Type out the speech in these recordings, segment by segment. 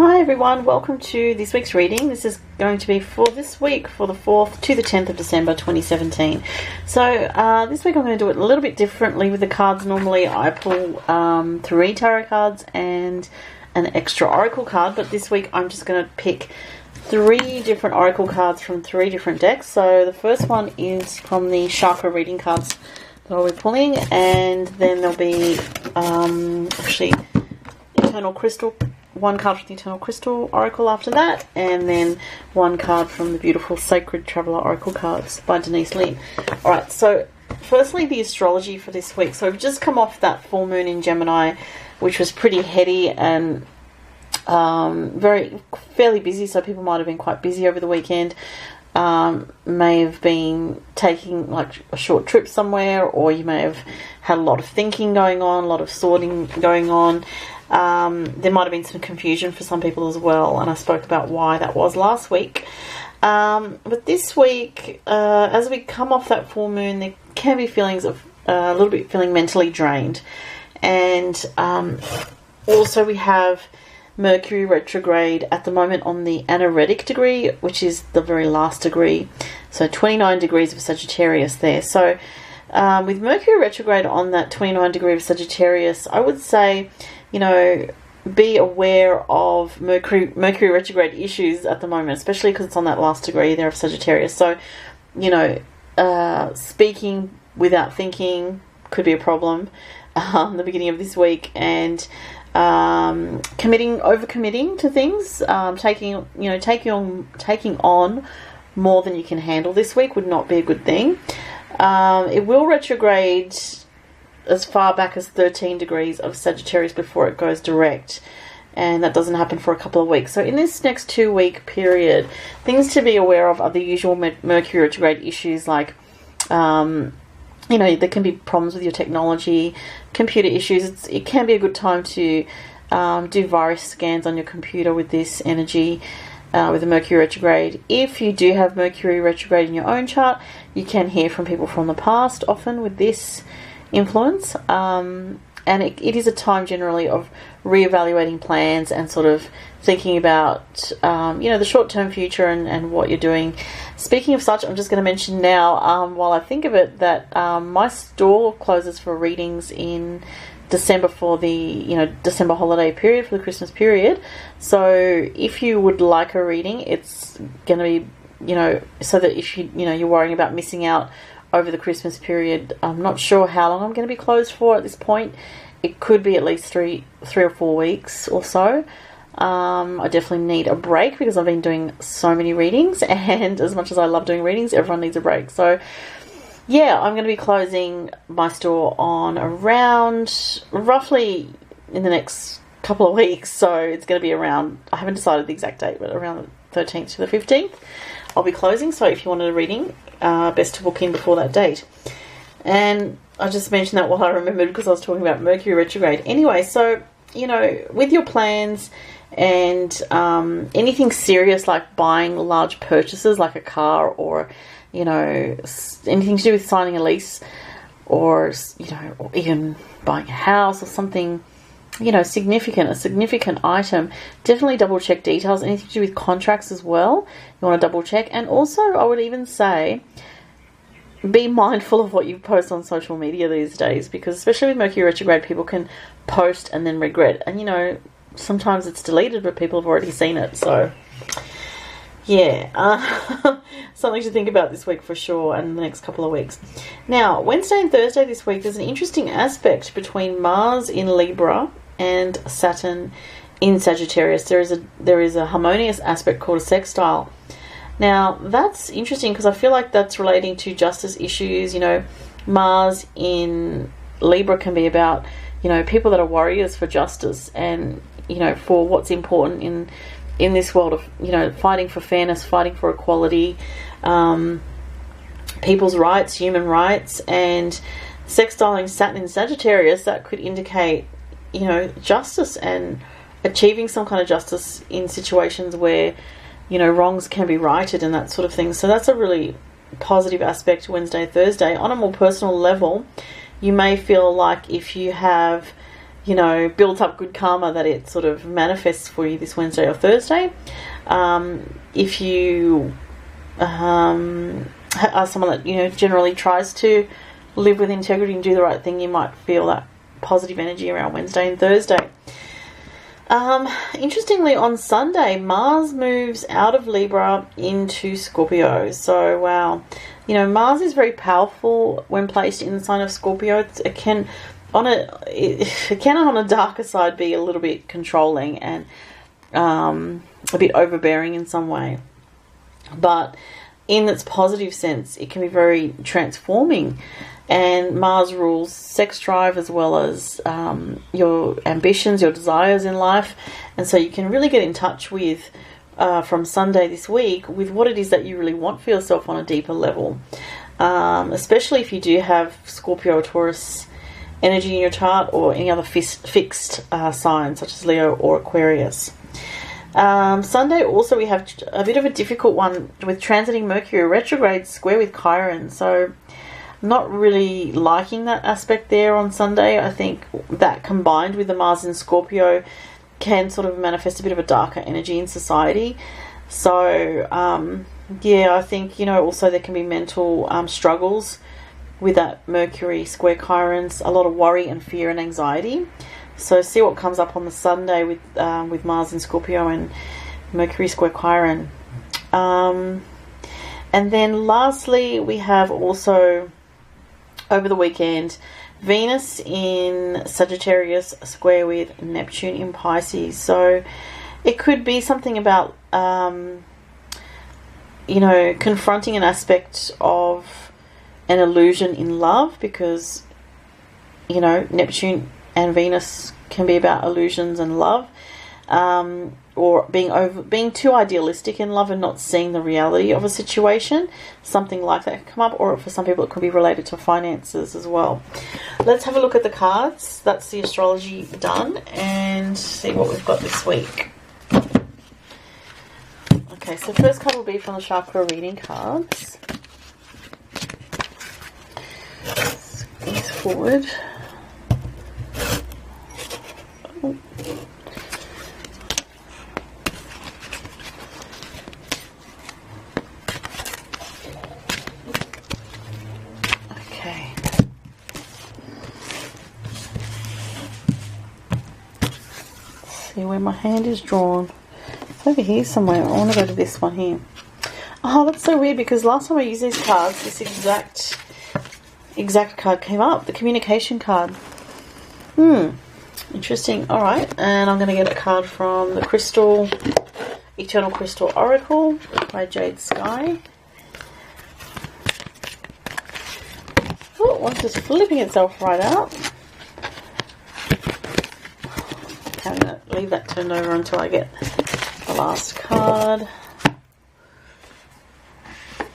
Hi everyone, welcome to this week's reading. This is going to be for this week, for the 4th to the 10th of December 2017. So this week I'm going to do it a little bit differently with the cards. Normally I pull 3 tarot cards and an extra oracle card, but this week I'm just going to pick 3 different oracle cards from 3 different decks. So the first one is from the chakra reading cards that I'll be pulling, and then there'll be actually Eternal Crystal, one card from the Eternal Crystal Oracle after that, and then one card from the beautiful Sacred Traveller Oracle cards by Denise Lynn. Alright, so firstly the astrology for this week. So we've just come off that full moon in Gemini, which was pretty heady and fairly busy, so people might have been quite busy over the weekend. May have been taking like a short trip somewhere, or you may have had a lot of thinking going on, a lot of sorting going on. There might have been some confusion for some people as well, and I spoke about why that was last week. But this week, as we come off that full moon, there can be feelings of a little bit feeling mentally drained. And also we have Mercury retrograde at the moment on the anaretic degree, which is the very last degree. So 29 degrees of Sagittarius there. So with Mercury retrograde on that 29 degree of Sagittarius, I would say, you know, be aware of Mercury retrograde issues at the moment, especially because it's on that last degree there of Sagittarius. So, you know, speaking without thinking could be a problem the beginning of this week, and overcommitting to things, taking on more than you can handle this week would not be a good thing. It will retrograde as far back as 13 degrees of Sagittarius before it goes direct, and that doesn't happen for a couple of weeks. So in this next 2-week period, things to be aware of are the usual Mercury retrograde issues, like you know, there can be problems with your technology, computer issues. It can be a good time to do virus scans on your computer with this energy, with the Mercury retrograde. If you do have Mercury retrograde in your own chart, you can hear from people from the past often with this influence, and it is a time generally of reevaluating plans and sort of thinking about you know, the short-term future and what you're doing. Speaking of such, I'm just going to mention now, while I think of it, that my store closes for readings in December for the December holiday period, for the Christmas period. So if you would like a reading, it's going to be, you know, so that if you're worrying about missing out over the Christmas period. I'm not sure how long I'm going to be closed for at this point. It could be at least three or 4 weeks or so. I definitely need a break because I've been doing so many readings, and as much as I love doing readings, everyone needs a break. So yeah, I'm going to be closing my store on around roughly in the next couple of weeks. So it's going to be around, I haven't decided the exact date, but around the 13th to the 15th I'll be closing. So if you wanted a reading, best to book in before that date. And I just mentioned that while I remembered, because I was talking about Mercury retrograde. Anyway, so, you know, with your plans and anything serious like buying large purchases like a car, or, you know, anything to do with signing a lease, or, you know, or even buying a house or something, you know, a significant item, definitely double check details. Anything to do with contracts as well, you want to double check. And also I would even say, be mindful of what you post on social media these days, because especially with Mercury retrograde, people can post and then regret, and you know, sometimes it's deleted but people have already seen it. So yeah, something to think about this week for sure, and the next couple of weeks. Now, Wednesday and Thursday this week, there's an interesting aspect between Mars in Libra and Saturn in Sagittarius. There is a harmonious aspect called a sextile. Now, that's interesting because I feel like that's relating to justice issues. You know, Mars in Libra can be about, you know, people that are warriors for justice and, you know, for what's important in this world of, you know, fighting for fairness, fighting for equality, people's rights, human rights. And sextiling Saturn in Sagittarius, that could indicate, you know, justice and achieving some kind of justice in situations where, you know, wrongs can be righted and that sort of thing. So that's a really positive aspect Wednesday, Thursday. On a more personal level, you may feel like if you have, you know, built up good karma, that it sort of manifests for you this Wednesday or Thursday. If you are someone that, you know, generally tries to live with integrity and do the right thing, you might feel that positive energy around Wednesday and Thursday. Interestingly, on Sunday, Mars moves out of Libra into Scorpio. So, wow. You know, Mars is very powerful when placed in the sign of Scorpio. It can on a darker side be a little bit controlling and a bit overbearing in some way. But in its positive sense, it can be very transforming. And Mars rules sex drive as well as your ambitions, your desires in life. And so you can really get in touch with, from Sunday this week, with what it is that you really want for yourself on a deeper level. Especially if you do have Scorpio or Taurus energy in your chart, or any other fixed signs such as Leo or Aquarius. Sunday also we have a bit of a difficult one with transiting Mercury retrograde square with Chiron. So not really liking that aspect there on Sunday. I think that combined with the Mars in Scorpio can sort of manifest a bit of a darker energy in society. So yeah, I think, you know, also there can be mental struggles with that Mercury square Chiron, a lot of worry and fear and anxiety. So see what comes up on the Sunday with Mars in Scorpio and Mercury square Chiron. And then lastly, we have also over the weekend Venus in Sagittarius square with Neptune in Pisces. So it could be something about you know, confronting an aspect of an illusion in love, because, you know, Neptune and Venus can be about illusions and love, or being too idealistic in love and not seeing the reality of a situation. Something like that can come up, or for some people it could be related to finances as well. Let's have a look at the cards. That's the astrology done, and see what we've got this week. Okay, so first card will be from the chakra reading cards. Let's forward. Oh. Okay. Let's see where my hand is drawn. It's over here somewhere. I want to go to this one here. Oh, that's so weird, because last time I used these cards, this exact card came up, the communication card. Interesting. Alright, and I'm going to get a card from the Eternal Crystal Oracle by Jade Sky. Oh, one's just flipping itself right out. I'm going to leave that turned over until I get the last card.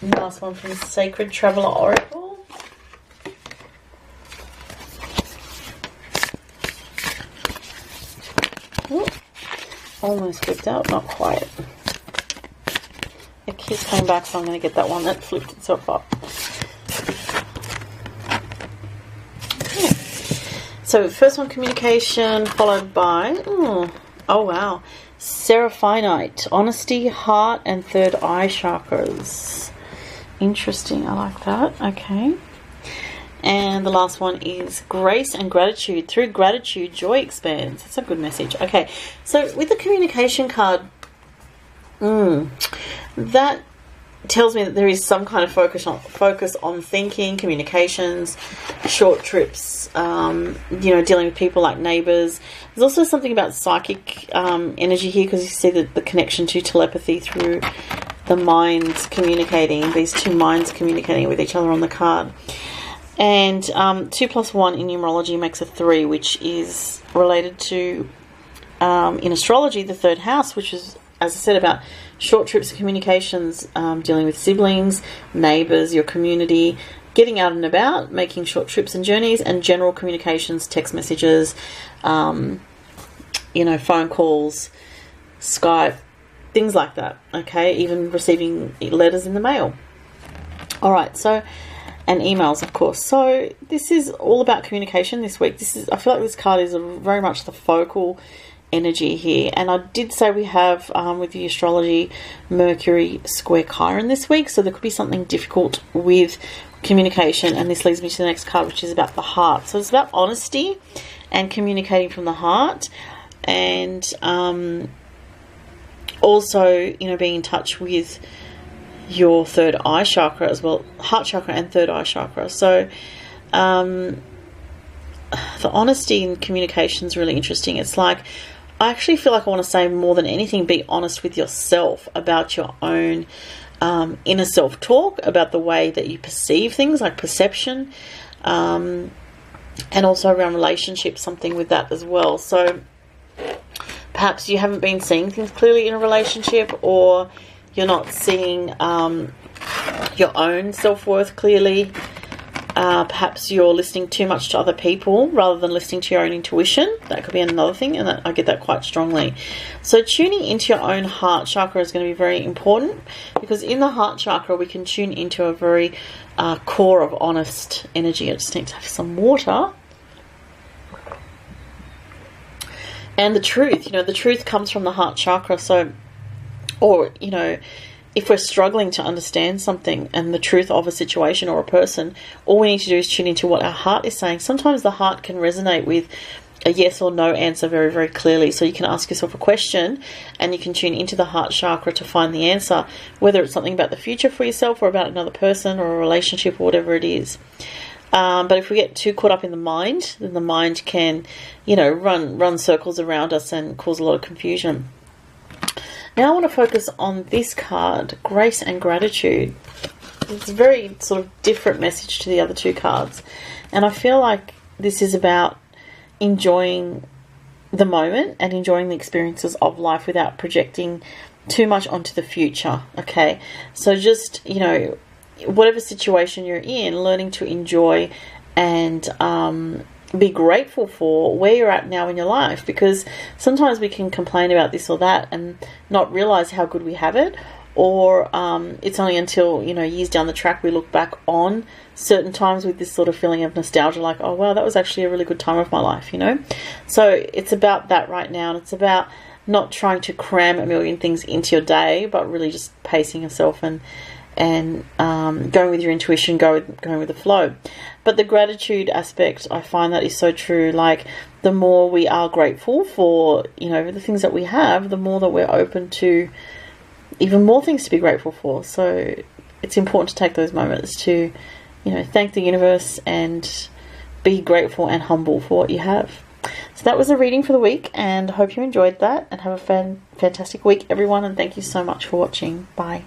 And the last one from the Sacred Traveler Oracle. Oh, almost flipped out, not quite. It keeps coming back, so I'm going to get that one that flipped itself up. So first one, communication, followed by, oh wow, Seraphinite, honesty, heart, and third eye chakras. Interesting, I like that. Okay. And the last one is grace and gratitude. Through gratitude, joy expands. That's a good message. Okay, so with the communication card, that tells me that there is some kind of focus on thinking, communications, short trips, you know, dealing with people like neighbours. There's also something about psychic energy here, because you see the connection to telepathy through the minds communicating, these two minds communicating with each other on the card. And 2 + 1 in numerology makes a 3, which is related to, in astrology, the third house, which is, as I said, about short trips and communications, dealing with siblings, neighbours, your community, getting out and about, making short trips and journeys, and general communications, text messages, you know, phone calls, Skype, things like that. Okay, even receiving letters in the mail. All right, so and emails, of course. So this is all about communication this week. I feel like this card is very much the focal energy here. And I did say we have, with the astrology, Mercury square Chiron this week. So there could be something difficult with communication. And this leads me to the next card, which is about the heart. So it's about honesty and communicating from the heart. And also, you know, being in touch with your third eye chakra as well, heart chakra and third eye chakra. So the honesty in communication is really interesting. It's like, I actually feel like I want to say more than anything, be honest with yourself about your own inner self-talk, about the way that you perceive things, like perception, and also around relationships, something with that as well. So perhaps you haven't been seeing things clearly in a relationship, or you're not seeing your own self-worth clearly. Perhaps you're listening too much to other people rather than listening to your own intuition. That could be another thing, and I get that quite strongly. So tuning into your own heart chakra is going to be very important, because in the heart chakra we can tune into a very core of honest energy. I just need to have some water. And the truth, you know, the truth comes from the heart chakra. So, or, you know, if we're struggling to understand something and the truth of a situation or a person, all we need to do is tune into what our heart is saying. Sometimes the heart can resonate with a yes or no answer very, very clearly. So you can ask yourself a question and you can tune into the heart chakra to find the answer, whether it's something about the future for yourself or about another person or a relationship or whatever it is. But if we get too caught up in the mind, then the mind can, you know, run circles around us and cause a lot of confusion. Now I want to focus on this card, Grace and Gratitude. It's a very sort of different message to the other two cards. And I feel like this is about enjoying the moment and enjoying the experiences of life without projecting too much onto the future, okay? So just, you know, whatever situation you're in, learning to enjoy and be grateful for where you're at now in your life, because sometimes we can complain about this or that and not realize how good we have it, or it's only until, you know, years down the track we look back on certain times with this sort of feeling of nostalgia, like, oh wow, that was actually a really good time of my life, you know. So it's about that right now, and it's about not trying to cram a million things into your day, but really just pacing yourself and going with your intuition, going with the flow. But the gratitude aspect, I find that is so true. Like, the more we are grateful for, you know, the things that we have, the more that we're open to even more things to be grateful for. So it's important to take those moments to, you know, thank the universe and be grateful and humble for what you have. So that was a reading for the week, and I hope you enjoyed that, and have a fantastic week, everyone, and thank you so much for watching. Bye.